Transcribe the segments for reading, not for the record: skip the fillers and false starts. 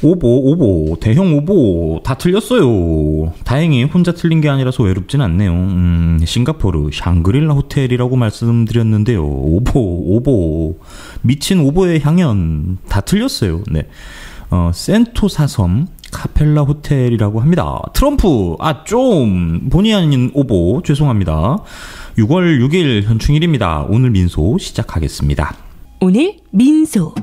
오보, 대형 오보, 다 틀렸어요. 다행히 혼자 틀린 게 아니라서 외롭진 않네요. 싱가포르 샹그릴라 호텔이라고 말씀드렸는데요. 오보, 미친 오보의 향연, 다 틀렸어요. 네. 센토사 섬 카펠라 호텔이라고 합니다. 트럼프, 좀, 본의 아닌 오보, 죄송합니다. 6월 6일 현충일입니다. 오늘 민소 시작하겠습니다. 오늘 민소.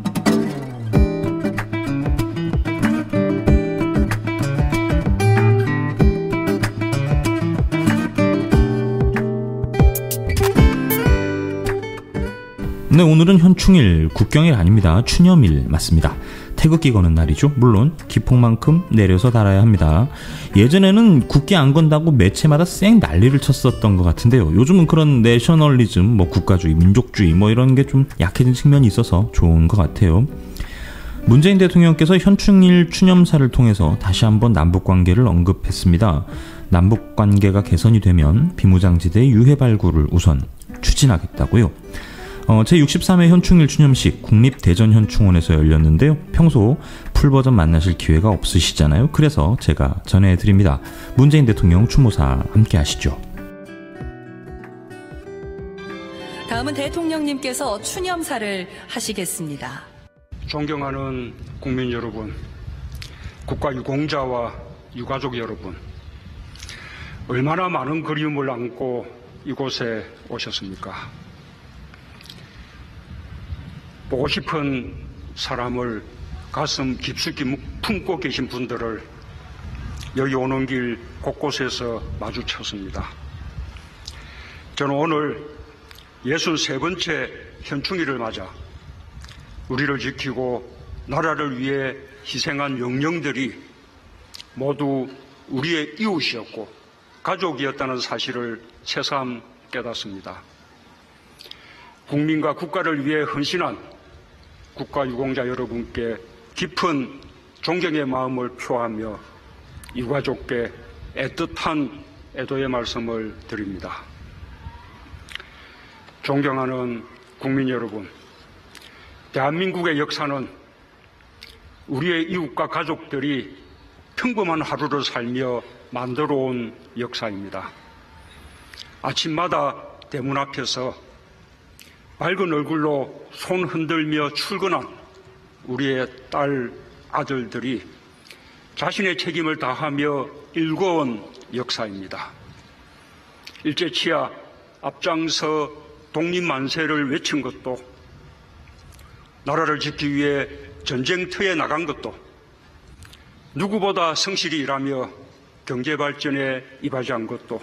네, 오늘은 현충일, 국경일 아닙니다. 추념일 맞습니다. 태극기 거는 날이죠. 물론 기폭만큼 내려서 달아야 합니다. 예전에는 국기 안 건다고 매체마다 쌩 난리를 쳤었던 것 같은데요. 요즘은 그런 내셔널리즘, 국가주의, 민족주의 이런 게 좀 약해진 측면이 있어서 좋은 것 같아요. 문재인 대통령께서 현충일 추념사를 통해서 다시 한번 남북관계를 언급했습니다. 남북관계가 개선이 되면 비무장지대 유해 발굴을 우선 추진하겠다고요. 제63회 현충일 추념식 국립대전현충원에서 열렸는데요. 평소 풀버전 만나실 기회가 없으시잖아요. 그래서 제가 전해드립니다. 문재인 대통령 추모사 함께 하시죠. 다음은 대통령님께서 추념사를 하시겠습니다. 존경하는 국민 여러분, 국가 유공자와 유가족 여러분, 얼마나 많은 그리움을 안고 이곳에 오셨습니까? 보고 싶은 사람을 가슴 깊숙이 품고 계신 분들을 여기 오는 길 곳곳에서 마주쳤습니다. 저는 오늘 63번째 현충일을 맞아 우리를 지키고 나라를 위해 희생한 영령들이 모두 우리의 이웃이었고 가족이었다는 사실을 새삼 깨닫습니다. 국민과 국가를 위해 헌신한 국가 유공자 여러분께 깊은 존경의 마음을 표하며 유가족께 애틋한 애도의 말씀을 드립니다. 존경하는 국민 여러분, 대한민국의 역사는 우리의 이웃과 가족들이 평범한 하루를 살며 만들어 온 역사입니다. 아침마다 대문 앞에서 밝은 얼굴로 손 흔들며 출근한 우리의 딸, 아들들이 자신의 책임을 다하며 일궈온 역사입니다. 일제치하 앞장서 독립만세를 외친 것도, 나라를 지키기 위해 전쟁터에 나간 것도, 누구보다 성실히 일하며 경제발전에 이바지한 것도,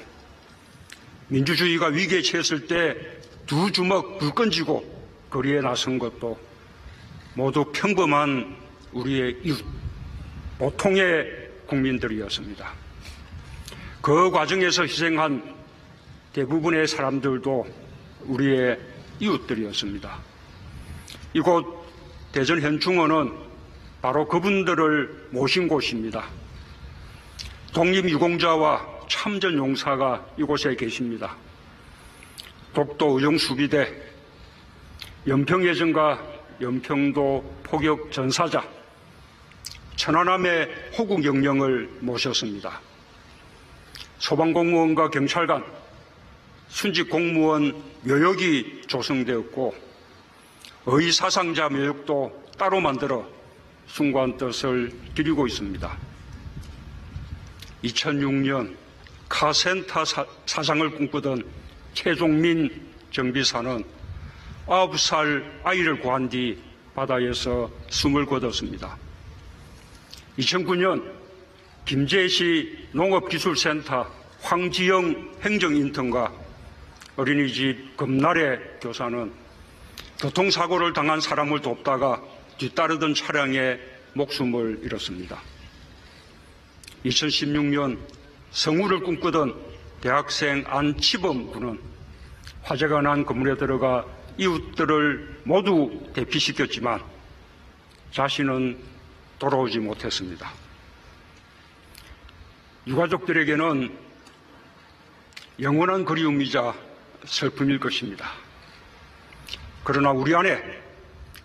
민주주의가 위기에 처했을 때 두 주먹 불끈 쥐고 거리에 나선 것도 모두 평범한 우리의 이웃, 보통의 국민들이었습니다. 그 과정에서 희생한 대부분의 사람들도 우리의 이웃들이었습니다. 이곳 대전현충원은 바로 그분들을 모신 곳입니다. 독립유공자와 참전용사가 이곳에 계십니다. 독도 의정수비대, 연평예전과 연평도 포격 전사자, 천안함의 호국영령을 모셨습니다. 소방공무원과 경찰관, 순직공무원 묘역이 조성되었고 의사상자 묘역도 따로 만들어 숭고한 뜻을 기리고 있습니다. 2006년 카센터 사장을 꿈꾸던 최종민 정비사는 9살 아이를 구한 뒤 바다에서 숨을 거뒀습니다. 2009년 김제시 농업기술센터 황지영 행정인턴과 어린이집 금날의 교사는 교통사고를 당한 사람을 돕다가 뒤따르던 차량에 목숨을 잃었습니다. 2016년 성우를 꿈꾸던 대학생 안치범 군은 화재가 난 건물에 들어가 이웃들을 모두 대피시켰지만 자신은 돌아오지 못했습니다. 유가족들에게는 영원한 그리움이자 슬픔일 것입니다. 그러나 우리 안에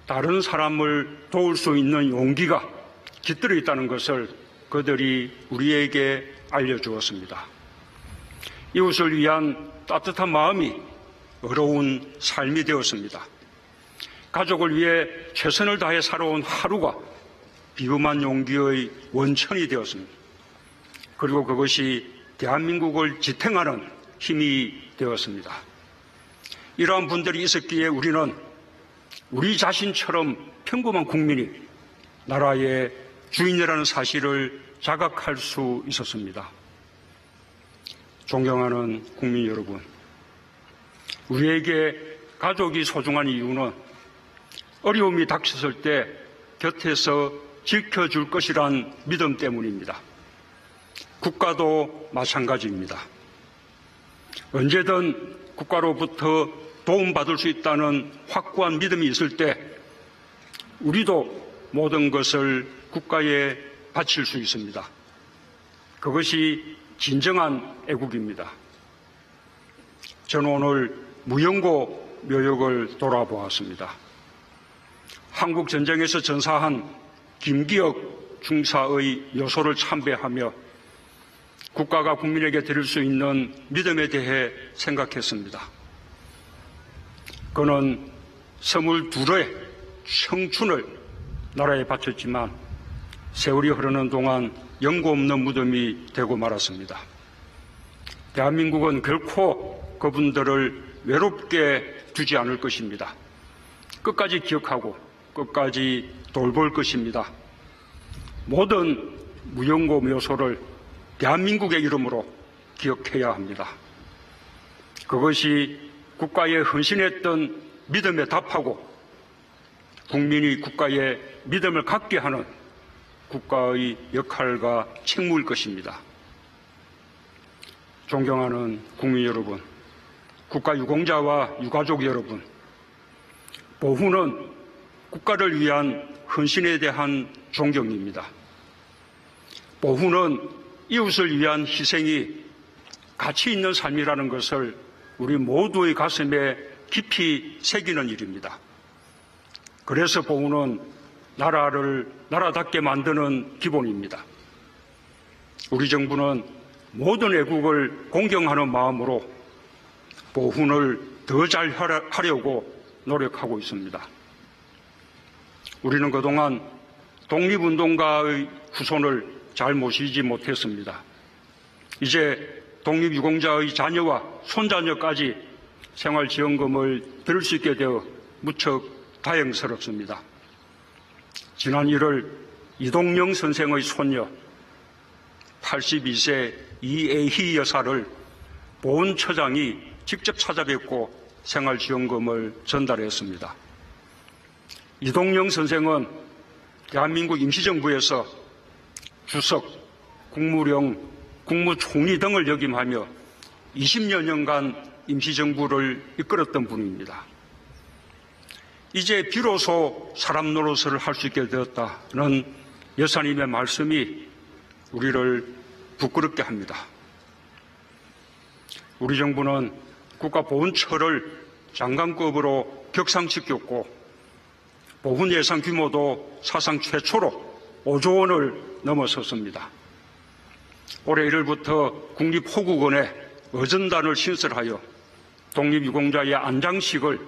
다른 사람을 도울 수 있는 용기가 깃들어 있다는 것을 그들이 우리에게 알려주었습니다. 이웃을 위한 따뜻한 마음이 어려운 삶이 되었습니다. 가족을 위해 최선을 다해 살아온 하루가 비범한 용기의 원천이 되었습니다. 그리고 그것이 대한민국을 지탱하는 힘이 되었습니다. 이러한 분들이 있었기에 우리는 우리 자신처럼 평범한 국민이 나라의 주인이라는 사실을 자각할 수 있었습니다. 존경하는 국민 여러분, 우리에게 가족이 소중한 이유는 어려움이 닥쳤을 때 곁에서 지켜줄 것이란 믿음 때문입니다. 국가도 마찬가지입니다. 언제든 국가로부터 도움받을 수 있다는 확고한 믿음이 있을 때 우리도 모든 것을 국가에 바칠 수 있습니다. 그것이 진정한 애국입니다. 저는 오늘 무영고 묘역을 돌아보았습니다. 한국전쟁에서 전사한 김기혁 중사의 요소를 참배하며 국가가 국민에게 드릴 수 있는 믿음에 대해 생각했습니다. 그는 22의 청춘을 나라에 바쳤지만 세월이 흐르는 동안 영고 없는 무덤이 되고 말았습니다. 대한민국은 결코 그분들을 외롭게 두지 않을 것입니다. 끝까지 기억하고 끝까지 돌볼 것입니다. 모든 무영고 묘소를 대한민국의 이름으로 기억해야 합니다. 그것이 국가에 헌신했던 믿음에 답하고 국민이 국가에 믿음을 갖게 하는 국가의 역할과 책무일 것입니다. 존경하는 국민 여러분, 국가 유공자와 유가족 여러분, 보훈은 국가를 위한 헌신에 대한 존경입니다. 보훈은 이웃을 위한 희생이 가치 있는 삶이라는 것을 우리 모두의 가슴에 깊이 새기는 일입니다. 그래서 보훈은 나라를 나라답게 만드는 기본입니다. 우리 정부는 모든 애국을 공경하는 마음으로 보훈을 더 잘 하려고 노력하고 있습니다. 우리는 그동안 독립운동가의 후손을 잘 모시지 못했습니다. 이제 독립유공자의 자녀와 손자녀까지 생활지원금을 들을 수 있게 되어 무척 다행스럽습니다. 지난 1월 이동영 선생의 손녀 82세 이애희 여사를 보훈처장이 직접 찾아뵙고 생활지원금을 전달했습니다. 이동영 선생은 대한민국 임시정부에서 주석, 국무령, 국무총리 등을 역임하며 20여 년간 임시정부를 이끌었던 분입니다. 이제 비로소 사람 노릇을 할 수 있게 되었다는 여사님의 말씀이 우리를 부끄럽게 합니다. 우리 정부는 국가보훈처를 장관급으로 격상시켰고 보훈 예산 규모도 사상 최초로 5조 원을 넘어섰습니다. 올해 1월부터 국립호국원에 어전단을 신설하여 독립유공자의 안장식을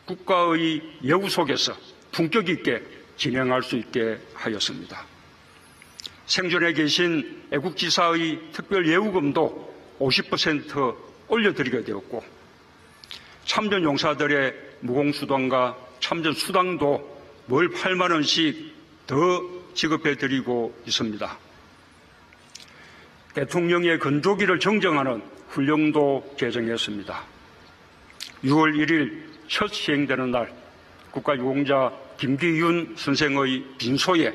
국가의 예우 속에서 품격 있게 진행할 수 있게 하였습니다. 생존해 계신 애국지사의 특별 예우금도 50% 올려드리게 되었고 참전 용사들의 무공수당과 참전 수당도 월 8만 원씩 더 지급해드리고 있습니다. 대통령의 건조기를 정정하는 훈령도 개정했습니다. 6월 1일 첫 시행되는 날 국가유공자 김기윤 선생의 빈소에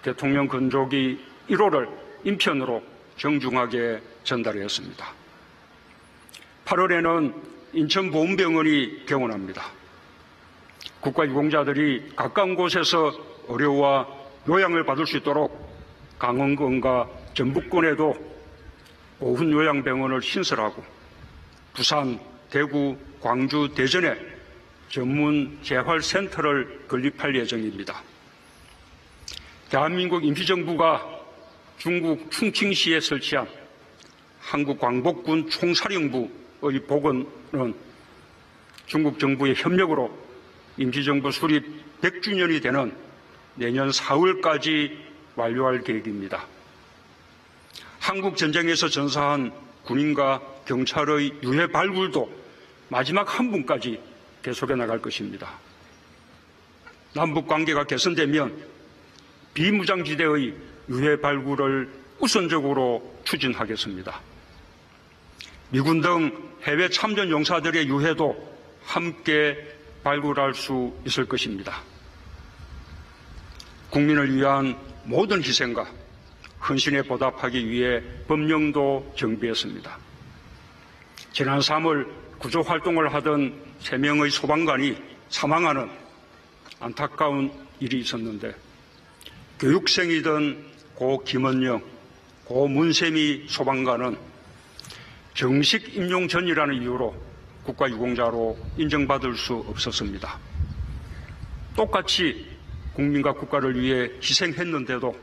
대통령 건조기 1호를 인편으로 정중하게 전달했습니다. 8월에는 인천보훈병원이 개원합니다. 국가유공자들이 가까운 곳에서 의료와 요양을 받을 수 있도록 강원권과 전북권에도 보훈요양병원을 신설하고 부산, 대구, 광주, 대전에 전문 재활센터를 건립할 예정입니다. 대한민국 임시정부가 중국 충칭시에 설치한 한국광복군 총사령부의 복원은 중국 정부의 협력으로 임시정부 수립 100주년이 되는 내년 4월까지 완료할 계획입니다. 한국 전쟁에서 전사한 군인과 경찰의 유해 발굴도 마지막 한 분까지 계속해 나갈 것입니다. 남북 관계가 개선되면 비무장지대의 유해 발굴을 우선적으로 추진하겠습니다. 미군 등 해외 참전 용사들의 유해도 함께 발굴할 수 있을 것입니다. 국민을 위한 모든 희생과 헌신에 보답하기 위해 법령도 정비했습니다. 지난 3월 구조활동을 하던 3명의 소방관이 사망하는 안타까운 일이 있었는데 교육생이던 고 김원영, 고 문세미 소방관은 정식 임용 전이라는 이유로 국가유공자로 인정받을 수 없었습니다. 똑같이 국민과 국가를 위해 희생했는데도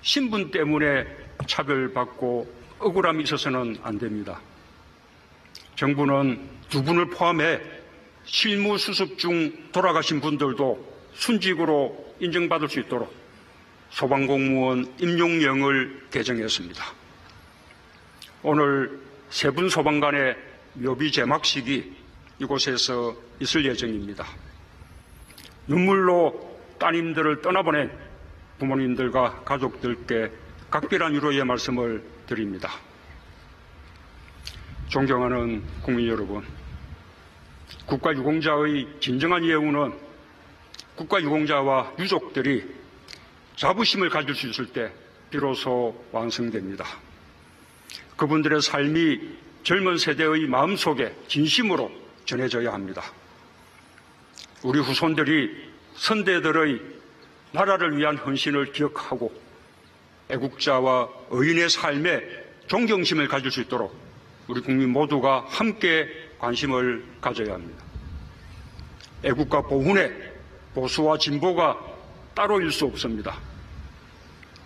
신분 때문에 차별받고 억울함이 있어서는 안 됩니다. 정부는 두 분을 포함해 실무 수습 중 돌아가신 분들도 순직으로 인정받을 수 있도록 소방공무원 임용령을 개정했습니다. 오늘 세 분 소방관의 묘비 제막식이 이곳에서 있을 예정입니다. 눈물로 따님들을 떠나보낸 부모님들과 가족들께 각별한 위로의 말씀을 드립니다. 존경하는 국민 여러분, 국가유공자의 진정한 예우는 국가유공자와 유족들이 자부심을 가질 수 있을 때 비로소 완성됩니다. 그분들의 삶이 젊은 세대의 마음속에 진심으로 전해져야 합니다. 우리 후손들이 선대들의 나라를 위한 헌신을 기억하고 애국자와 의인의 삶에 존경심을 가질 수 있도록 우리 국민 모두가 함께 관심을 가져야 합니다. 애국과 보훈에 보수와 진보가 따로일 수 없습니다.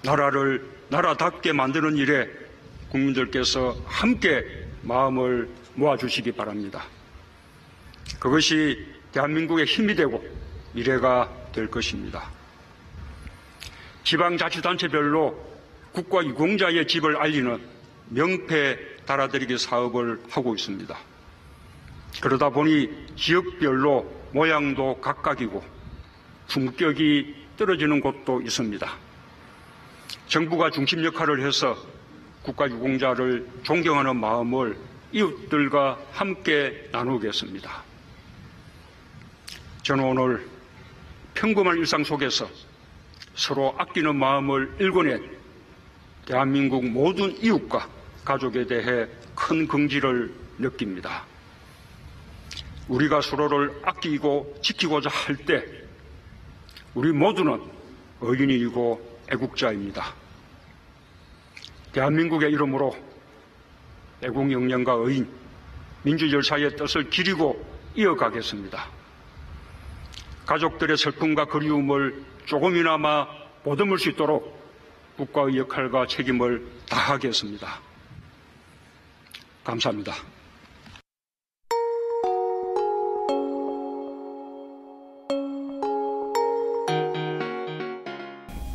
나라를 나라답게 만드는 일에 국민들께서 함께 마음을 모아주시기 바랍니다. 그것이 대한민국의 힘이 되고 미래가 될 것입니다. 지방자치단체별로 국가유공자의 집을 알리는 명패 달아드리기 사업을 하고 있습니다. 그러다 보니 지역별로 모양도 각각이고 품격이 떨어지는 곳도 있습니다. 정부가 중심 역할을 해서 국가유공자를 존경하는 마음을 이웃들과 함께 나누겠습니다. 저는 오늘 평범한 일상 속에서 서로 아끼는 마음을 일궈낸 대한민국 모든 이웃과 가족에 대해 큰 긍지를 느낍니다. 우리가 서로를 아끼고 지키고자 할 때 우리 모두는 의인이고 애국자입니다. 대한민국의 이름으로 애국 역량과 의인, 민주열사의 뜻을 기리고 이어가겠습니다. 가족들의 슬픔과 그리움을 조금이나마 보듬을 수 있도록 국가의 역할과 책임을 다하겠습니다. 감사합니다.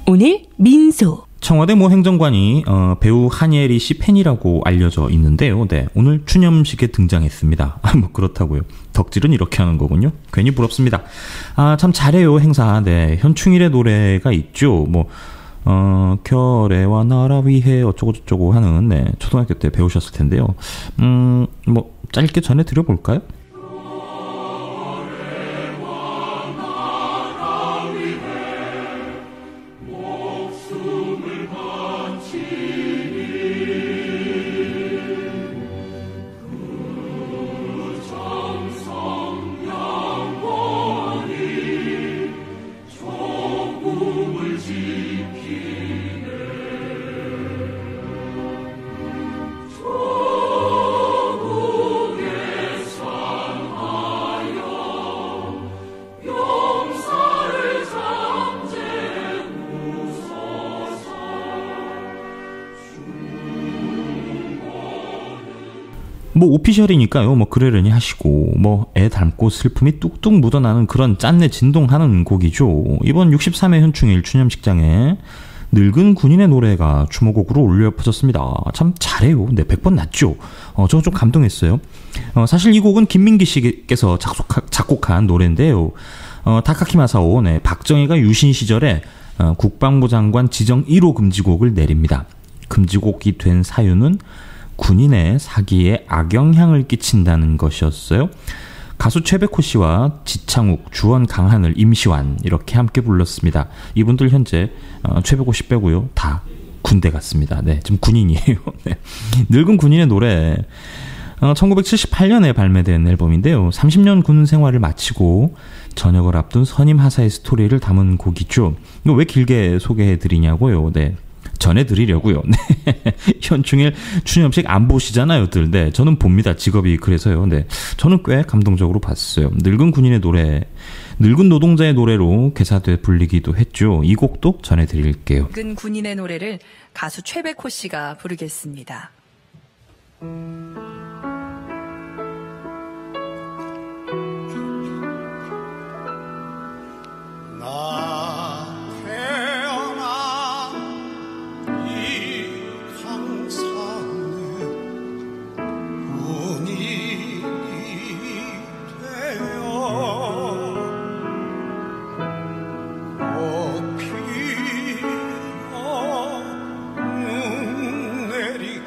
오늘 민소. 청와대 모 행정관이 배우 한예리 씨 팬이라고 알려져 있는데요. 네, 오늘 추념식에 등장했습니다. 뭐 그렇다고요. 덕질은 이렇게 하는 거군요. 괜히 부럽습니다. 참 잘해요 행사. 네, 현충일의 노래가 있죠. 뭐 결애와 나라 위해 어쩌고 저쩌고 하는 네, 초등학교 때 배우셨을 텐데요. 뭐 짧게 전해 드려볼까요? 뭐 오피셜이니까요. 뭐 그러려니 하시고 뭐 애 닮고 슬픔이 뚝뚝 묻어나는 그런 짠내 진동하는 곡이죠. 이번 63회 현충일 추념식장에 늙은 군인의 노래가 추모곡으로 울려 퍼졌습니다. 참 잘해요. 네, 100번 낫죠. 저 좀 감동했어요. 사실 이 곡은 김민기 씨께서 작곡한 노래인데요. 다카키 마사오, 네, 박정희가 유신 시절에 국방부 장관 지정 1호 금지곡을 내립니다. 금지곡이 된 사유는 군인의 사기에 악영향을 끼친다는 것이었어요. 가수 최백호 씨와 지창욱, 주원 강한을 임시완 이렇게 함께 불렀습니다. 이분들 현재 최백호 씨 빼고요 다 군대 갔습니다. 네, 지금 군인이에요. 네. 늙은 군인의 노래 1978년에 발매된 앨범인데요. 30년 군 생활을 마치고 전역을 앞둔 선임 하사의 스토리를 담은 곡이죠. 이거 왜 길게 소개해드리냐고요. 네. 전해드리려고요. 네. 현충일 추념식 안 보시잖아요들. 네, 저는 봅니다. 직업이 그래서요. 네, 저는 꽤 감동적으로 봤어요. 늙은 군인의 노래, 늙은 노동자의 노래로 개사돼 불리기도 했죠. 이 곡도 전해드릴게요. 늙은 군인의 노래를 가수 최백호 씨가 부르겠습니다. 내리기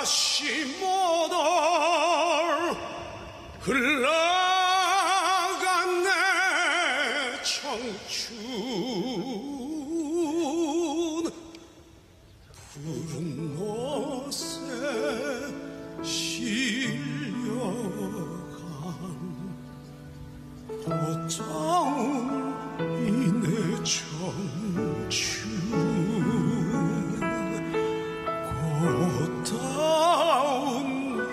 다시 모두 흘러간 내 청춘 푸른 옷에 실려간 꽃다운 이내 청춘 꽃다운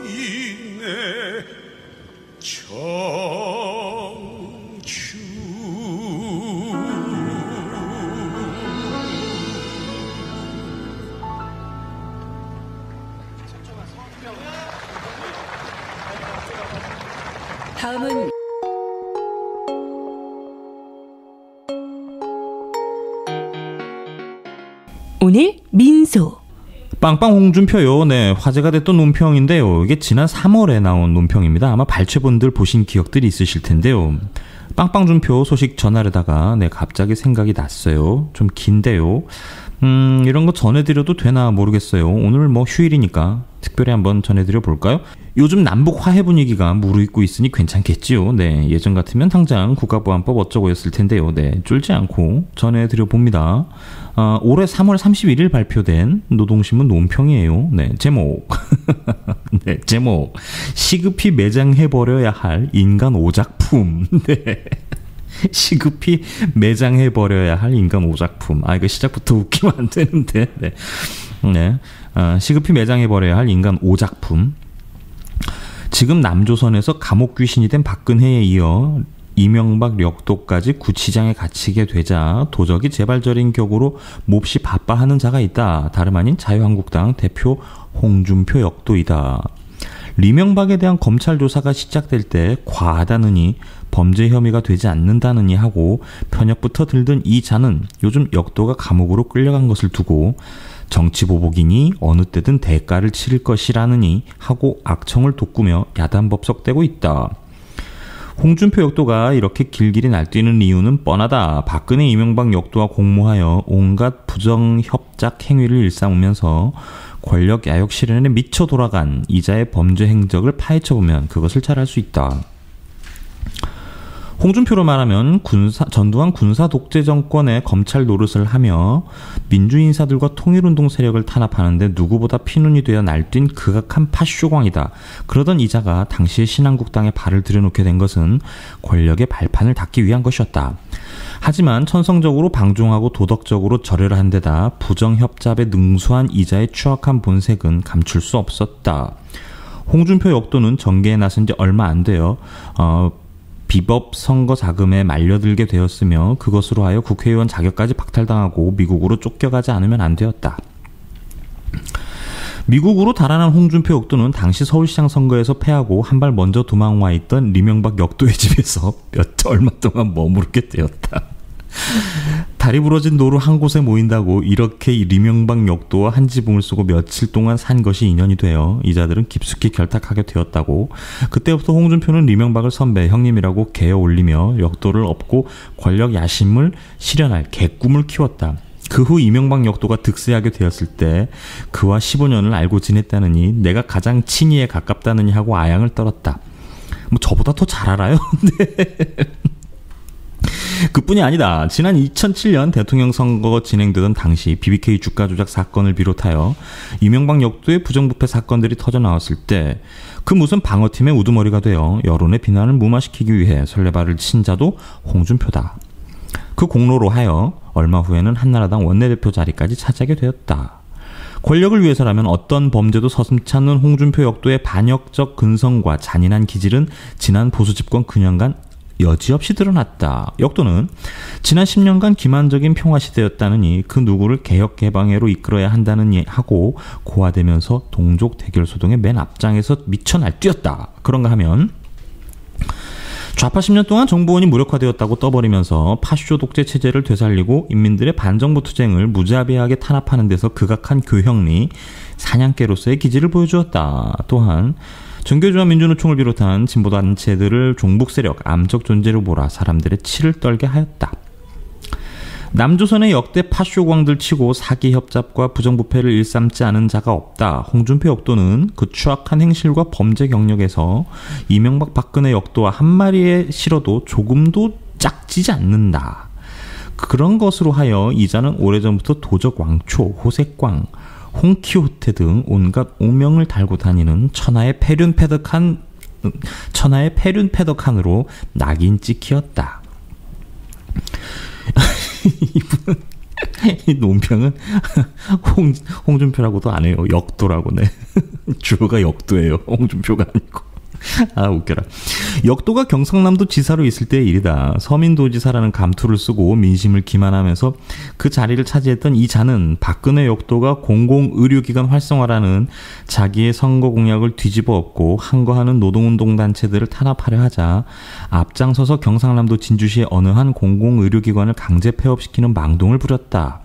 이내 청춘 다음은 오늘 민소. 빵빵 홍준표요. 네, 화제가 됐던 논평인데요. 이게 지난 3월에 나온 논평입니다. 아마 발췌본들 보신 기억들이 있으실 텐데요. 빵빵 준표 소식 전하려다가 갑자기 생각이 났어요. 좀 긴데요. 이런 거 전해드려도 되나 모르겠어요. 오늘 뭐 휴일이니까 특별히 한번 전해드려 볼까요? 요즘 남북 화해 분위기가 무르익고 있으니 괜찮겠지요. 네, 예전 같으면 당장 국가보안법 어쩌고였을 텐데요. 네, 쫄지 않고 전해드려 봅니다. 올해 3월 31일 발표된 노동신문 논평이에요. 네, 제목. 네, 제목. 시급히 매장해버려야 할 인간 오작품. 네. 시급히 매장해버려야 할 인간 오작품. 이거 시작부터 웃기면 안 되는데. 네. 네. 시급히 매장해버려야 할 인간 오작품. 지금 남조선에서 감옥 귀신이 된 박근혜에 이어 이명박 력도까지 구치장에 갇히게 되자 도적이 재발절인 격으로 몹시 바빠하는 자가 있다. 다름 아닌 자유한국당 대표 홍준표 역도이다. 리명박에 대한 검찰 조사가 시작될 때 과하다느니 범죄 혐의가 되지 않는다느니 하고 편협부터 들던 이 자는 요즘 역도가 감옥으로 끌려간 것을 두고 정치보복이니 어느 때든 대가를 치를 것이라느니 하고 악청을 돋구며 야단법석대고 있다. 홍준표 역도가 이렇게 길길이 날뛰는 이유는 뻔하다. 박근혜 이명박 역도와 공모하여 온갖 부정협작 행위를 일삼으면서 권력 야욕 실현에 미쳐 돌아간 이자의 범죄 행적을 파헤쳐보면 그것을 잘 알 수 있다. 홍준표로 말하면 전두환 군사 독재 정권의 검찰 노릇을 하며 민주인사들과 통일운동 세력을 탄압하는데 누구보다 피눈이 되어 날뛴 극악한 파쇼광이다. 그러던 이자가 당시의 신한국당에 발을 들여놓게 된 것은 권력의 발판을 닫기 위한 것이었다. 하지만 천성적으로 방종하고 도덕적으로 절여한 데다 부정협잡에 능수한 이자의 추악한 본색은 감출 수 없었다. 홍준표 역도는 정계에 나선 지 얼마 안 되어 비법 선거 자금에 말려들게 되었으며 그것으로 하여 국회의원 자격까지 박탈당하고 미국으로 쫓겨가지 않으면 안 되었다. 미국으로 달아난 홍준표 역도는 당시 서울시장 선거에서 패하고 한 발 먼저 도망와 있던 리명박 역도의 집에서 얼마 동안 머무르게 되었다. 다리 부러진 노루 한 곳에 모인다고 이렇게 리명박 역도와 한 지붕을 쓰고 며칠 동안 산 것이 인연이 되어 이자들은 깊숙이 결탁하게 되었다고. 그때부터 홍준표는 리명박을 선배, 형님이라고 개어 올리며 역도를 업고 권력 야심을 실현할 개꿈을 키웠다. 그 후 이명박 역도가 득세하게 되었을 때 그와 15년을 알고 지냈다느니 내가 가장 친이에 가깝다느니 하고 아양을 떨었다. 뭐 저보다 더 잘 알아요? 네. 그뿐이 아니다. 지난 2007년 대통령 선거 진행되던 당시 BBK 주가 조작 사건을 비롯하여 이명박 역도의 부정부패 사건들이 터져나왔을 때 그 무슨 방어팀의 우두머리가 되어 여론의 비난을 무마시키기 위해 설레발을 친 자도 홍준표다. 그 공로로 하여 얼마 후에는 한나라당 원내대표 자리까지 차지하게 되었다. 권력을 위해서라면 어떤 범죄도 서슴지 않는 홍준표 역도의 반역적 근성과 잔인한 기질은 지난 보수집권 9년간 여지없이 드러났다. 역도는 지난 10년간 기만적인 평화시대였다느니 그 누구를 개혁개방해로 이끌어야 한다느니 하고 고화되면서 동족 대결 소동의 맨 앞장에서 미쳐 날뛰었다. 그런가 하면 좌파 10년 동안 정보원이 무력화되었다고 떠버리면서 파쇼 독재 체제를 되살리고 인민들의 반정부 투쟁을 무자비하게 탄압하는 데서 극악한 교형리, 사냥개로서의 기질을 보여주었다. 또한 정교조와 민주노총을 비롯한 진보단체들을 종북세력, 암적 존재로 몰아 사람들의 치를 떨게 하였다. 남조선의 역대 파쇼광들 치고 사기 협잡과 부정부패를 일삼지 않은 자가 없다. 홍준표 역도는 그 추악한 행실과 범죄 경력에서 이명박 박근혜 역도와 한 마리에 실어도 조금도 짝지지 않는다. 그런 것으로 하여 이자는 오래전부터 도적왕초, 호색광, 홍키호테 등 온갖 오명을 달고 다니는 천하의 패륜패덕한으로 낙인 찍히었다. 이분은 이 논평은 홍준표라고도 안 해요. 역도라고. 네. 주어가 역도예요. 홍준표가 아니고. 아, 웃겨라. 역도가 경상남도 지사로 있을 때의 일이다. 서민도지사라는 감투를 쓰고 민심을 기만하면서 그 자리를 차지했던 이 자는 박근혜 역도가 공공의료기관 활성화라는 자기의 선거 공약을 뒤집어 엎고 항거하는 노동운동 단체들을 탄압하려 하자 앞장서서 경상남도 진주시의 어느 한 공공의료기관을 강제 폐업시키는 망동을 부렸다.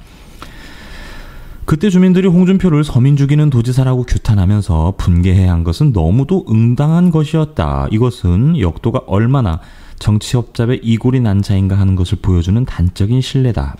그때 주민들이 홍준표를 서민 죽이는 도지사라고 규탄하면서 분개해야 한 것은 너무도 응당한 것이었다. 이것은 역도가 얼마나 정치협잡의 이골이 난 자인가 하는 것을 보여주는 단적인 신뢰다.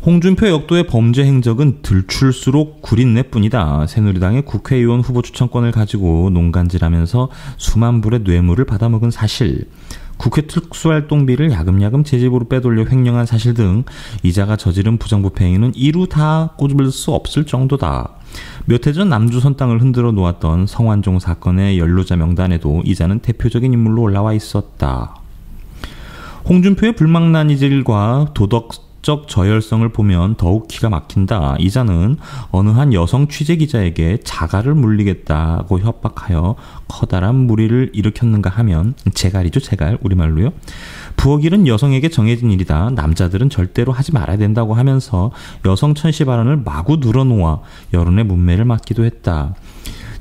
홍준표 역도의 범죄 행적은 들출수록 구린내뿐이다. 새누리당의 국회의원 후보 추천권을 가지고 농간질하면서 수만 불의 뇌물을 받아먹은 사실, 국회 특수활동비를 야금야금 제 집으로 빼돌려 횡령한 사실 등 이자가 저지른 부정부패 행위는 이루 다 꼽을 수 없을 정도다. 몇 해 전 남조선 땅을 흔들어 놓았던 성완종 사건의 연루자 명단에도 이자는 대표적인 인물로 올라와 있었다. 홍준표의 불망난 이질과 도덕적 저열성을 보면 더욱 기가 막힌다. 이자는 어느 한 여성 취재기자에게 자갈을 물리겠다고 협박하여 커다란 무리를 일으켰는가 하면, 재갈이죠, 재갈, 우리말로요. 부엌 일은 여성에게 정해진 일이다. 남자들은 절대로 하지 말아야 된다고 하면서 여성 천시 발언을 마구 늘어놓아 여론의 문매를 맞기도 했다.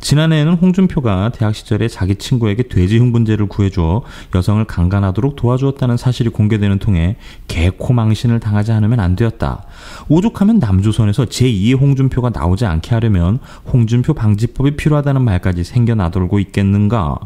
지난해에는 홍준표가 대학 시절에 자기 친구에게 돼지 흥분제를 구해주어 여성을 강간하도록 도와주었다는 사실이 공개되는 통에 개코망신을 당하지 않으면 안 되었다. 오죽하면 남조선에서 제2의 홍준표가 나오지 않게 하려면 홍준표 방지법이 필요하다는 말까지 생겨나돌고 있겠는가.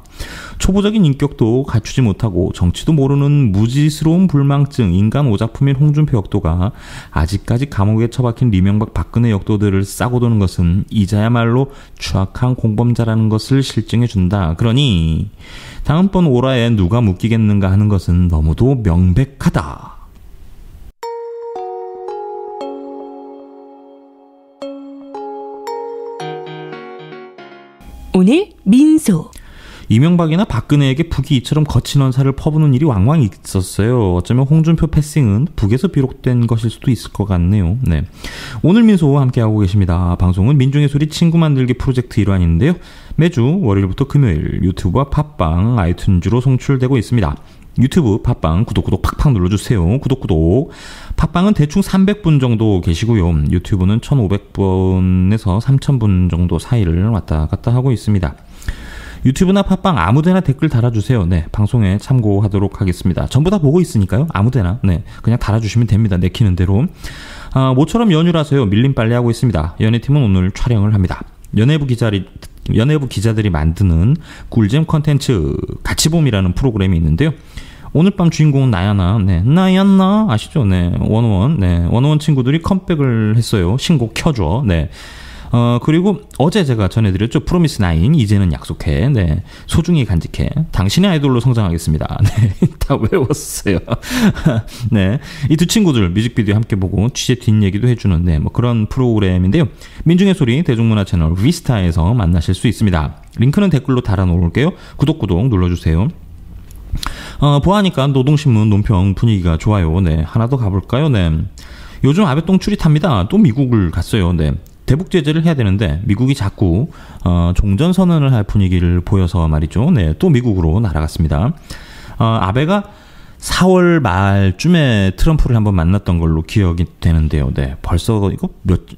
초보적인 인격도 갖추지 못하고 정치도 모르는 무지스러운 불망증, 인간 오작품인 홍준표 역도가 아직까지 감옥에 처박힌 이명박 박근혜 역도들을 싸고 도는 것은 이자야말로 추악한 공범자라는 것을 실증해준다. 그러니 다음번 오라에 누가 묶이겠는가 하는 것은 너무도 명백하다. 오늘 민소. 이명박이나 박근혜에게 북이 이처럼 거친 언사를 퍼부는 일이 왕왕 있었어요. 어쩌면 홍준표 패싱은 북에서 비롯된 것일 수도 있을 것 같네요. 네. 오늘 민소 함께하고 계십니다. 방송은 민중의 소리 친구 만들기 프로젝트 일환인데요. 매주 월요일부터 금요일 유튜브와 팟빵, 아이튠즈로 송출되고 있습니다. 유튜브, 팟빵 구독 팍팍 눌러주세요. 구독. 팟빵은 대충 300분 정도 계시고요. 유튜브는 1500분에서 3000분 정도 사이를 왔다 갔다 하고 있습니다. 유튜브나 팟빵 아무데나 댓글 달아주세요. 네, 방송에 참고하도록 하겠습니다. 전부 다 보고 있으니까요. 아무데나 네, 그냥 달아주시면 됩니다. 내키는 대로. 모처럼 연휴라서요. 밀림 빨래 하고 있습니다. 연예팀은 오늘 촬영을 합니다. 연예부 기자들이 만드는 꿀잼 컨텐츠 같이봄이라는 프로그램이 있는데요. 오늘 밤 주인공은 나야나, 네, 나야나 아시죠? 네, 원어원 친구들이 컴백을 했어요. 신곡 켜줘. 네. 그리고 어제 제가 전해드렸죠. 프로미스 나인, 이제는 약속해. 네. 소중히 간직해. 당신의 아이돌로 성장하겠습니다. 네. 다 외웠어요. 네. 이 두 친구들 뮤직비디오 함께 보고 취재 뒷얘기도 해주는, 네, 뭐 그런 프로그램인데요. 민중의 소리 대중문화 채널 위스타에서 만나실 수 있습니다. 링크는 댓글로 달아놓을게요. 구독 눌러주세요. 보아하니까 노동신문 논평 분위기가 좋아요. 네. 하나 더 가볼까요? 네. 요즘 아베 똥줄이 탑니다. 또 미국을 갔어요. 네. 대북 제재를 해야 되는데 미국이 자꾸 종전 선언을 할 분위기를 보여서 말이죠. 네, 또 미국으로 날아갔습니다. 아베가 4월 말쯤에 트럼프를 한번 만났던 걸로 기억이 되는데요. 네, 벌써 이거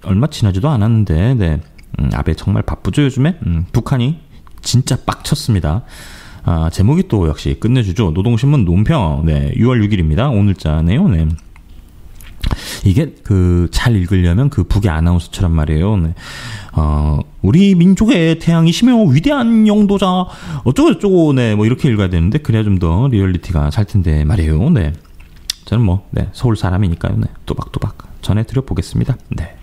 얼마 지나지도 않았는데, 네, 아베 정말 바쁘죠 요즘에. 북한이 진짜 빡쳤습니다. 제목이 또 역시 끝내주죠. 노동신문 논평. 네, 6월 6일입니다. 오늘자네요. 네. 이게 잘 읽으려면 북의 아나운서처럼 말이에요. 네. 우리 민족의 태양이시며 위대한 영도자 어쩌고 저쩌고, 네, 뭐 이렇게 읽어야 되는데 그래야 좀 더 리얼리티가 살 텐데 말이에요. 네. 저는 서울 사람이니까요. 네, 또박또박 전해드려 보겠습니다. 네.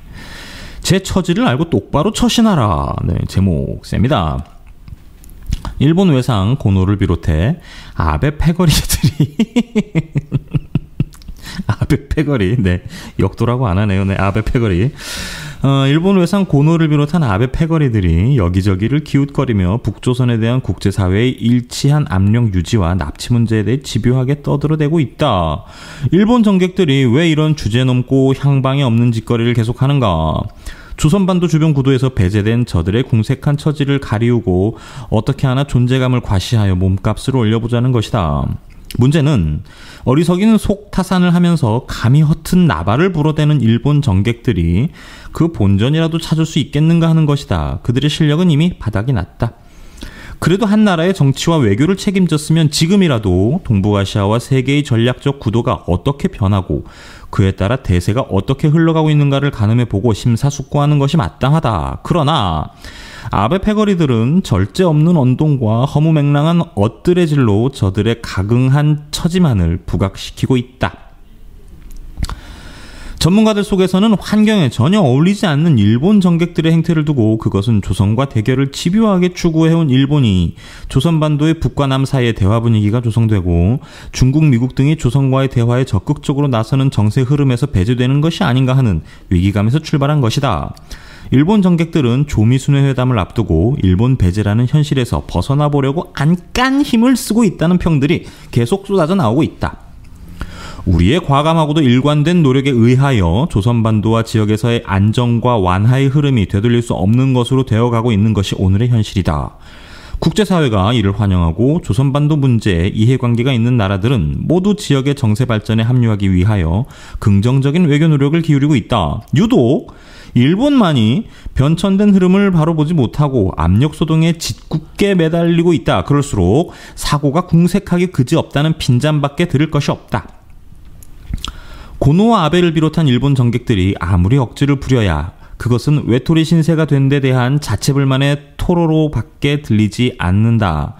제 처지를 알고 똑바로 처신하라. 네, 제목 셉니다. 일본 외상 고노를 비롯해 아베 패거리들이 아베 패거리, 네, 역도라고 안 하네요. 네, 아베 패거리. 일본 외상 고노를 비롯한 아베 패거리들이 여기저기를 기웃거리며 북조선에 대한 국제사회의 일치한 압력 유지와 납치 문제에 대해 집요하게 떠들어대고 있다. 일본 정객들이 왜 이런 주제넘고 향방이 없는 짓거리를 계속하는가? 조선반도 주변 구도에서 배제된 저들의 궁색한 처지를 가리우고 어떻게 하나 존재감을 과시하여 몸값을 올려보자는 것이다. 문제는 어리석이는 속타산을 하면서 감히 허튼 나발을 불어대는 일본 정객들이 그 본전이라도 찾을 수 있겠는가 하는 것이다. 그들의 실력은 이미 바닥이 났다. 그래도 한 나라의 정치와 외교를 책임졌으면 지금이라도 동북아시아와 세계의 전략적 구도가 어떻게 변하고 그에 따라 대세가 어떻게 흘러가고 있는가를 가늠해보고 심사숙고하는 것이 마땅하다. 그러나 아베 패거리들은 절제 없는 언동과 허무맹랑한 엇들의질로 저들의 각응한 처지만을 부각시키고 있다. 전문가들 속에서는 환경에 전혀 어울리지 않는 일본 정객들의 행태를 두고 그것은 조선과 대결을 집요하게 추구해온 일본이 조선반도의 북과 남 사이의 대화 분위기가 조성되고 중국, 미국 등이 조선과의 대화에 적극적으로 나서는 정세 흐름에서 배제되는 것이 아닌가 하는 위기감에서 출발한 것이다. 일본 정객들은 조미순회 회담을 앞두고 일본 배제라는 현실에서 벗어나 보려고 안간 힘을 쓰고 있다는 평들이 계속 쏟아져 나오고 있다. 우리의 과감하고도 일관된 노력에 의하여 조선반도와 지역에서의 안정과 완화의 흐름이 되돌릴 수 없는 것으로 되어가고 있는 것이 오늘의 현실이다. 국제사회가 이를 환영하고 조선반도 문제에 이해관계가 있는 나라들은 모두 지역의 정세 발전에 합류하기 위하여 긍정적인 외교 노력을 기울이고 있다. 유독 일본만이 변천된 흐름을 바로 보지 못하고 압력소동에 짓궂게 매달리고 있다. 그럴수록 사고가 궁색하게 그지없다는 핀잔밖에 들을 것이 없다. 고노와 아베를 비롯한 일본 정객들이 아무리 억지를 부려야 그것은 외톨이 신세가 된 데 대한 자체불만의 토로로밖에 들리지 않는다.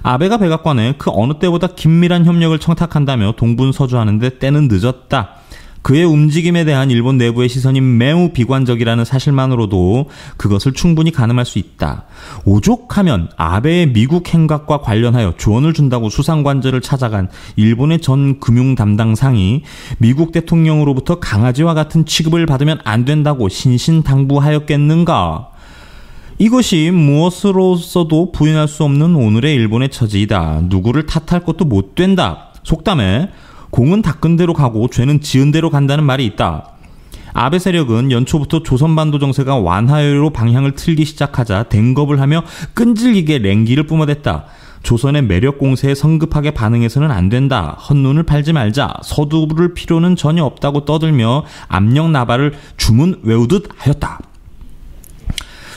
아베가 백악관에 그 어느 때보다 긴밀한 협력을 청탁한다며 동분서주하는데 때는 늦었다. 그의 움직임에 대한 일본 내부의 시선이 매우 비관적이라는 사실만으로도 그것을 충분히 가늠할 수 있다. 오죽하면 아베의 미국 행각과 관련하여 조언을 준다고 수상관저를 찾아간 일본의 전 금융 담당상이 미국 대통령으로부터 강아지와 같은 취급을 받으면 안 된다고 신신당부하였겠는가? 이것이 무엇으로서도 부인할 수 없는 오늘의 일본의 처지이다. 누구를 탓할 것도 못 된다. 속담에 공은 닦은 대로 가고 죄는 지은 대로 간다는 말이 있다. 아베 세력은 연초부터 조선반도 정세가 완화로 방향을 틀기 시작하자 댕겁을 하며 끈질기게 랭기를 뿜어댔다. 조선의 매력 공세에 성급하게 반응해서는 안 된다. 헛눈을 팔지 말자. 서두를 필요는 전혀 없다고 떠들며 압력 나발을 주문 외우듯 하였다.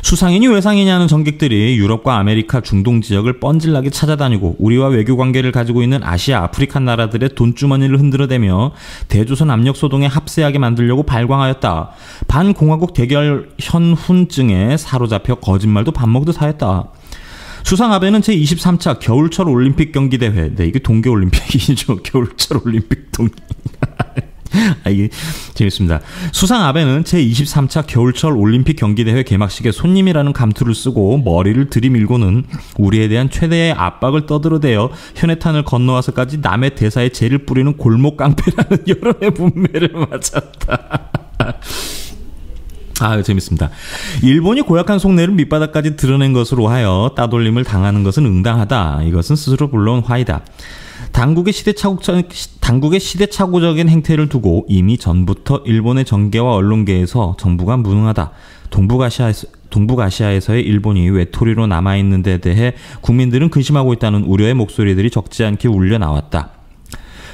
수상이니 외상이냐는 정객들이 유럽과 아메리카, 중동 지역을 뻔질나게 찾아다니고 우리와 외교 관계를 가지고 있는 아시아, 아프리카 나라들의 돈주머니를 흔들어대며 대조선 압력소동에 합세하게 만들려고 발광하였다. 반공화국 대결 현훈증에 사로잡혀 거짓말도 밥 먹듯 하였다. 수상 아베는 제23차 겨울철 올림픽 경기대회, 네, 이게 동계올림픽이죠. 겨울철 올림픽 이게 재밌습니다. 수상 아베는 제23차 겨울철 올림픽 경기대회 개막식에 손님이라는 감투를 쓰고 머리를 들이밀고는 우리에 대한 최대의 압박을 떠들어대어 현해탄을 건너와서까지 남의 대사에 재를 뿌리는 골목 깡패라는 여론의 문매를 맞았다. 재밌습니다. 일본이 고약한 속내를 밑바닥까지 드러낸 것으로 하여 따돌림을 당하는 것은 응당하다. 이것은 스스로 불러온 화이다. 당국의 시대착오적인 행태를 두고 이미 전부터 일본의 정계와 언론계에서 정부가 무능하다. 동북아시아에서의 일본이 외톨이로 남아있는 데 대해 국민들은 근심하고 있다는 우려의 목소리들이 적지 않게 울려 나왔다.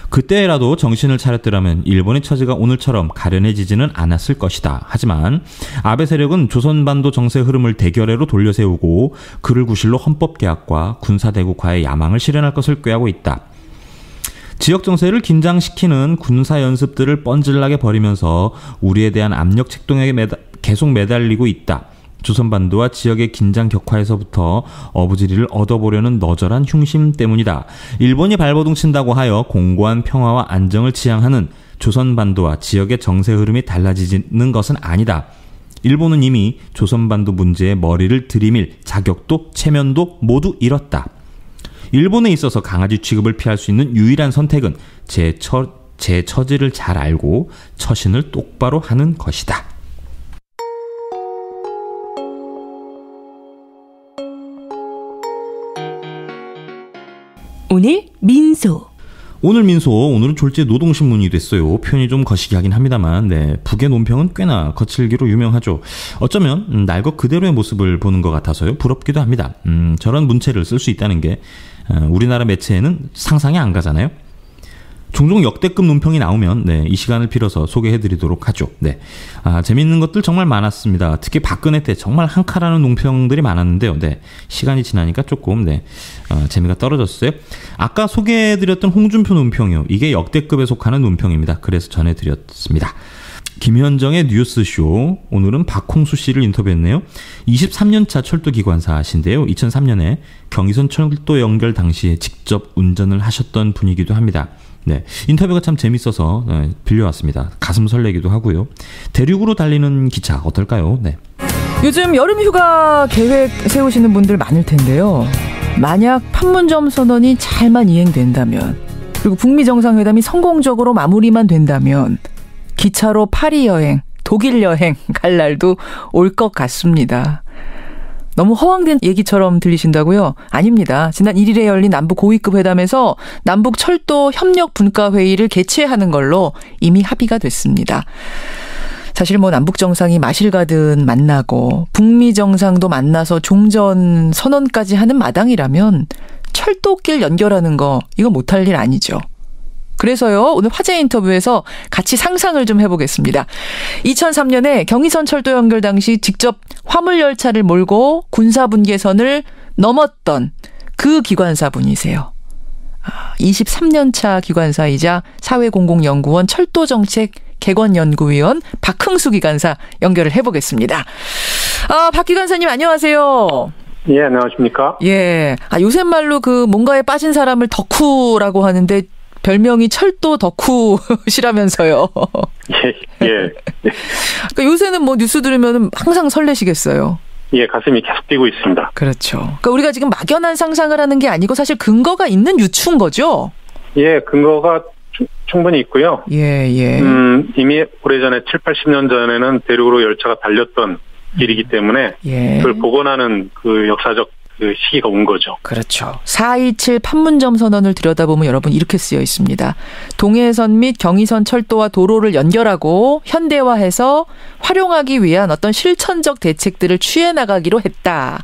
그때라도 정신을 차렸더라면 일본의 처지가 오늘처럼 가련해지지는 않았을 것이다. 하지만 아베 세력은 조선반도 정세 흐름을 대결해로 돌려세우고 그를 구실로 헌법개혁과 군사대국화의 야망을 실현할 것을 꾀하고 있다. 지역 정세를 긴장시키는 군사연습들을 뻔질나게 벌이면서 우리에 대한 압력 책동에 계속 매달리고 있다. 조선반도와 지역의 긴장 격화에서부터 어부지리를 얻어보려는 너절한 흉심 때문이다. 일본이 발버둥 친다고 하여 공고한 평화와 안정을 지향하는 조선반도와 지역의 정세 흐름이 달라지는 것은 아니다. 일본은 이미 조선반도 문제에 머리를 들이밀 자격도 체면도 모두 잃었다. 일본에 있어서 강아지 취급을 피할 수 있는 유일한 선택은 제 처지를 잘 알고 처신을 똑바로 하는 것이다. 오늘 민소. 오늘은 졸지에 노동신문이 됐어요. 표현이 좀 거시기하긴 합니다만, 북의 논평은 꽤나 거칠기로 유명하죠. 어쩌면 날 것 그대로의 모습을 보는 것 같아서요. 부럽기도 합니다. 저런 문체를 쓸 수 있다는 게 우리나라 매체에는 상상이 안 가잖아요. 종종 역대급 논평이 나오면 이 시간을 빌어서 소개해드리도록 하죠. 재미있는 것들 정말 많았습니다. 특히 박근혜 때 정말 한카라는 논평들이 많았는데요. 시간이 지나니까 조금 재미가 떨어졌어요. 아까 소개해드렸던 홍준표 논평이요. 이게 역대급에 속하는 논평입니다. 그래서 전해드렸습니다. 김현정의 뉴스쇼. 오늘은 박홍수 씨를 인터뷰했네요. 23년차 철도기관사신데요. 2003년에 경의선 철도 연결 당시에 직접 운전을 하셨던 분이기도 합니다. 인터뷰가 참 재밌어서 빌려왔습니다. 가슴 설레기도 하고요. 대륙으로 달리는 기차 어떨까요? 요즘 여름 휴가 계획 세우시는 분들 많을 텐데요. 만약 판문점 선언이 잘만 이행된다면, 그리고 북미 정상회담이 성공적으로 마무리만 된다면 기차로 파리 여행, 독일 여행 갈 날도 올 것 같습니다. 너무 허황된 얘기처럼 들리신다고요? 아닙니다. 지난 1일에 열린 남북 고위급 회담에서 남북 철도 협력 분과 회의를 개최하는 걸로 이미 합의가 됐습니다. 사실 남북 정상이 마실 가든 만나고 북미 정상도 만나서 종전 선언까지 하는 마당이라면 철도길 연결하는 거 이거 못할 일 아니죠. 그래서요, 오늘 화제 인터뷰에서 같이 상상을 좀 해보겠습니다. 2003년에 경의선 철도 연결 당시 직접 화물열차를 몰고 군사분계선을 넘었던 그 기관사분이세요. 23년차 기관사이자 사회공공연구원 철도정책 개관연구위원 박흥수 기관사 연결을 해보겠습니다. 박 기관사님 안녕하세요. 예, 안녕하십니까? 예. 요새 말로 뭔가에 빠진 사람을 덕후라고 하는데 별명이 철도 덕후시라면서요. 예. 그러니까 요새는 뉴스 들으면 항상 설레시겠어요. 예, 가슴이 계속 뛰고 있습니다. 그렇죠. 그러니까 우리가 지금 막연한 상상을 하는 게 아니고 사실 근거가 있는 유추인 거죠? 예, 근거가 충분히 있고요. 예. 이미 오래전에 7, 80년 전에는 대륙으로 열차가 달렸던 길이기 때문에 그걸 복원하는 역사적 시기가 온 거죠. 그렇죠. 4.27 판문점 선언을 들여다보면 여러분 이렇게 쓰여 있습니다. 동해선 및 경의선 철도와 도로를 연결하고 현대화해서 활용하기 위한 어떤 실천적 대책들을 취해 나가기로 했다.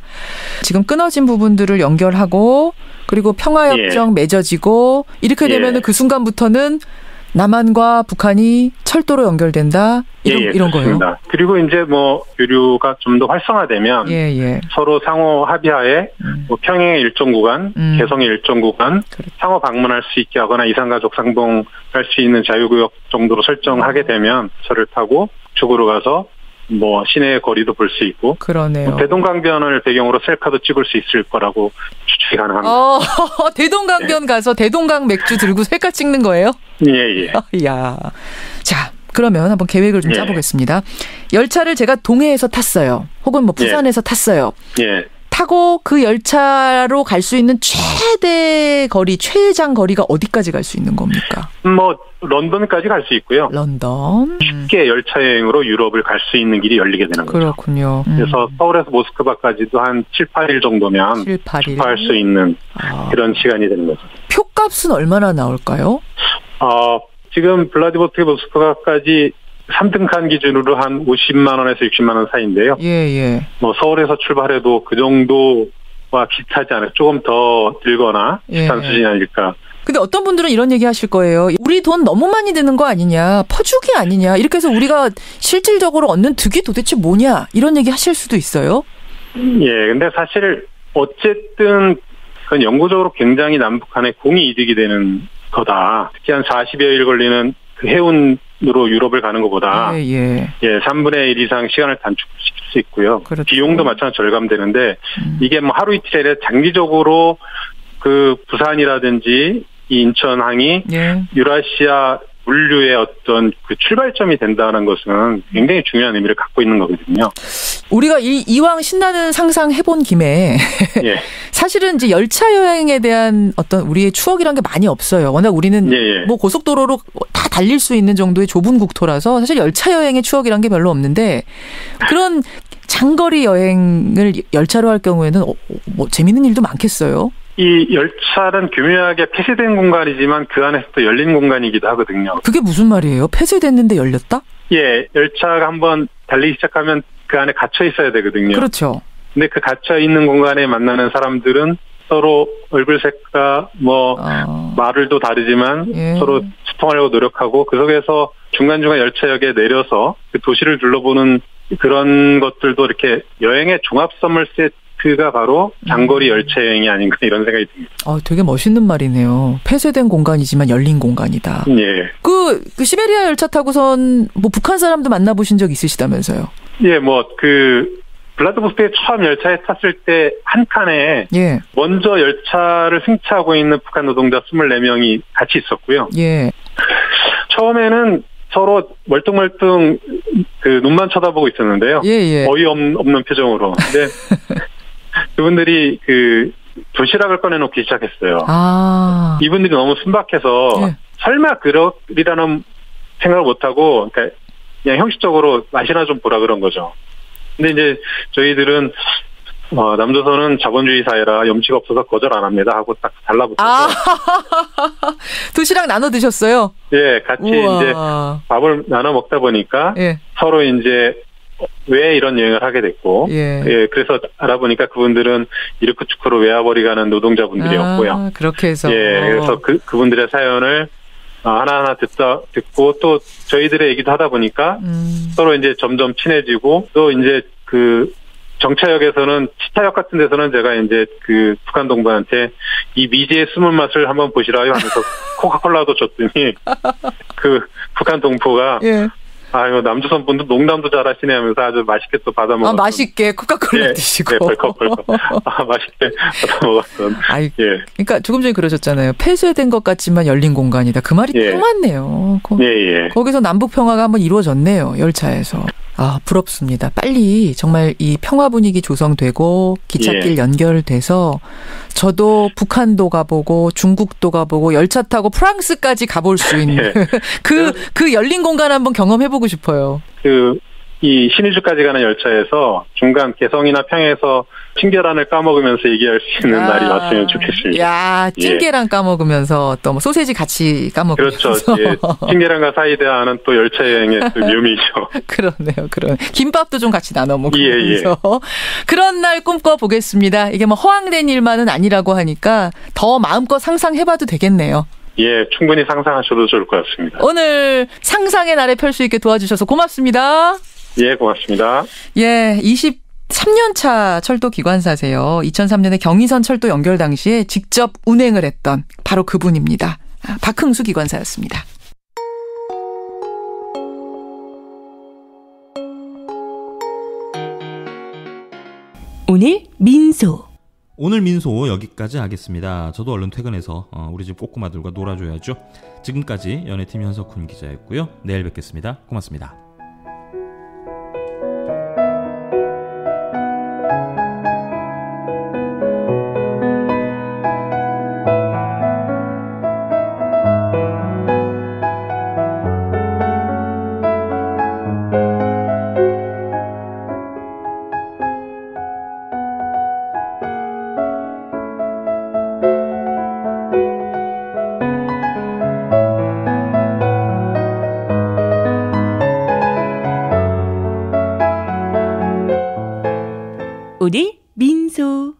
지금 끊어진 부분들을 연결하고 그리고 평화협정 맺어지고 이렇게 되면 그 순간부터는 남한과 북한이 철도로 연결된다. 이런 거예요. 그리고 이제 교류가 좀 더 활성화되면 서로 상호 합의하에 평양의 일정 구간, 개성의 일정 구간, 상호 방문할 수 있게 하거나 이산가족 상봉할 수 있는 자유구역 정도로 설정하게 되면 차를 타고 북쪽으로 가서 시내의 거리도 볼 수 있고, 그러네요. 대동강변을 배경으로 셀카도 찍을 수 있을 거라고 추측이 가능합니다. 대동강변 가서 대동강 맥주 들고 셀카 찍는 거예요? 예. 야, 자, 그러면 한번 계획을 좀 짜보겠습니다. 열차를 제가 동해에서 탔어요. 혹은 부산에서 탔어요. 타고 그 열차로 갈 수 있는 최장 거리가 어디까지 갈 수 있는 겁니까? 런던까지 갈 수 있고요. 런던. 쉽게 열차 여행으로 유럽을 갈 수 있는 길이 열리게 되는 거죠. 그렇군요. 그래서 서울에서 모스크바까지도 한 7, 8일 정도면 출발할 수 있는 그런 시간이 되는 거죠. 표값은 얼마나 나올까요? 지금 블라디보스토크 모스크바까지 3등칸 기준으로 한 50만 원에서 60만 원 사이인데요. 예. 서울에서 출발해도 그 정도와 비슷하지 않아요. 조금 더 들거나 비슷한 수준이 아닐까. 근데 어떤 분들은 이런 얘기 하실 거예요. 우리 돈 너무 많이 드는 거 아니냐. 퍼주기 아니냐. 이렇게 해서 우리가 실질적으로 얻는 득이 도대체 뭐냐. 이런 얘기 하실 수도 있어요. 예. 근데 사실 어쨌든 그건 영구적으로 굉장히 남북 간에 공이 이득이 되는 거다. 특히 한 40여일 걸리는 그 해운 으로 유럽을 가는 것보다 예, 3분의 1 이상 시간을 단축시킬 수 있고요. 그렇죠. 비용도 마찬가지로 절감되는데 이게 뭐 하루 이틀이 아니라 장기적으로 그 부산이라든지 이 인천항이 유라시아 물류의 어떤 그 출발점이 된다는 것은 굉장히 중요한 의미를 갖고 있는 거거든요. 우리가 이왕 신나는 상상 해본 김에 사실은 이제 열차 여행에 대한 어떤 우리의 추억이란 게 많이 없어요. 워낙 우리는 뭐 고속도로로 다 달릴 수 있는 정도의 좁은 국토라서 사실 열차 여행의 추억이란 게 별로 없는데 그런 장거리 여행을 열차로 할 경우에는 뭐 재밌는 일도 많겠어요. 이 열차는 교묘하게 폐쇄된 공간이지만 그 안에서 또 열린 공간이기도 하거든요. 그게 무슨 말이에요? 폐쇄됐는데 열렸다? 예, 열차가 한번 달리기 시작하면 그 안에 갇혀 있어야 되거든요. 그렇죠. 근데 그 갇혀 있는 공간에 만나는 사람들은 서로 얼굴색과 말을도 다르지만 서로 소통하려고 노력하고 그 속에서 중간중간 열차역에 내려서 그 도시를 둘러보는 그런 것들도 이렇게 여행의 종합 선물 세트가 바로 장거리 열차 여행이 아닌가 이런 생각이 듭니다. 되게 멋있는 말이네요. 폐쇄된 공간이지만 열린 공간이다. 예. 그 시베리아 열차 타고선 뭐 북한 사람도 만나보신 적 있으시다면서요? 예, 블라디보스토크에 처음 열차에 탔을 때 한 칸에 먼저 열차를 승차하고 있는 북한 노동자 24명이 같이 있었고요. 예. 처음에는 서로 멀뚱멀뚱 그 눈만 쳐다보고 있었는데요. 어이없는 표정으로. 근데 그분들이 그 도시락을 꺼내놓기 시작했어요. 이분들이 너무 순박해서 설마 그러리라는 생각을 못하고 그냥 형식적으로 맛이나 좀 보라 그런 거죠. 근데 이제 저희들은 남조선은 자본주의 사회라 염치가 없어서 거절 안 합니다 하고 딱 달라붙어서 도시락 나눠 드셨어요? 예, 같이 우와. 이제 밥을 나눠 먹다 보니까 서로 이제 왜 이런 여행을 하게 됐고 그래서 알아보니까 그분들은 이르크츠크로 외화벌이 가는 노동자분들이었고요. 그렇게 해서 그래서 그분들의 사연을 하나하나 듣고 또 저희들의 얘기도 하다 보니까 서로 이제 점점 친해지고 또 이제 그 정차역에서는 치타역 같은 데서는 제가 이제 그 북한 동포한테 이 미지의 숨은 맛을 한번 보시라요 하면서 코카콜라도 줬더니 그 북한 동포가 이거 남조선 분들 농담도 잘하시네 하면서 아주 맛있게 또 받아 먹었던. 맛있게 코카콜라 드시고. 벌컥. 맛있게 받아 먹었던. 그러니까 조금 전에 그러셨잖아요. 폐쇄된 것 같지만 열린 공간이다. 그 말이 딱 맞네요. 거기서 남북 평화가 한번 이루어졌네요. 열차에서. 부럽습니다. 빨리 정말 이 평화 분위기 조성되고 기찻길 연결돼서 저도 북한도 가보고 중국도 가보고 열차 타고 프랑스까지 가볼 수 있는 그 열린 공간 한번 경험해보고 싶어요. 이 신의주까지 가는 열차에서 중간 개성이나 평에서 찐계란을 까먹으면서 얘기할 수 있는 날이 왔으면 좋겠습니다. 찐계란 까먹으면서 또 뭐 소세지 같이 까먹으면서. 그렇죠. 찐계란과 사이다는 또 열차 여행의 또 묘미죠. 그러네요. 김밥도 좀 같이 나눠 먹으면서. 그런 날 꿈꿔보겠습니다. 이게 뭐 허황된 일만은 아니라고 하니까 더 마음껏 상상해봐도 되겠네요. 충분히 상상하셔도 좋을 것 같습니다. 오늘 상상의 날에 펼 수 있게 도와주셔서 고맙습니다. 고맙습니다. 23년 차 철도 기관사세요. 2003년에 경의선 철도 연결 당시에 직접 운행을 했던 바로 그분입니다. 박흥수 기관사였습니다. 오늘 민소. 오늘 민소 여기까지 하겠습니다. 저도 얼른 퇴근해서 우리 집 꼬꼬마들과 놀아줘야죠. 지금까지 연예팀 현석훈 기자였고요. 내일 뵙겠습니다. 고맙습니다. 오늘 민소.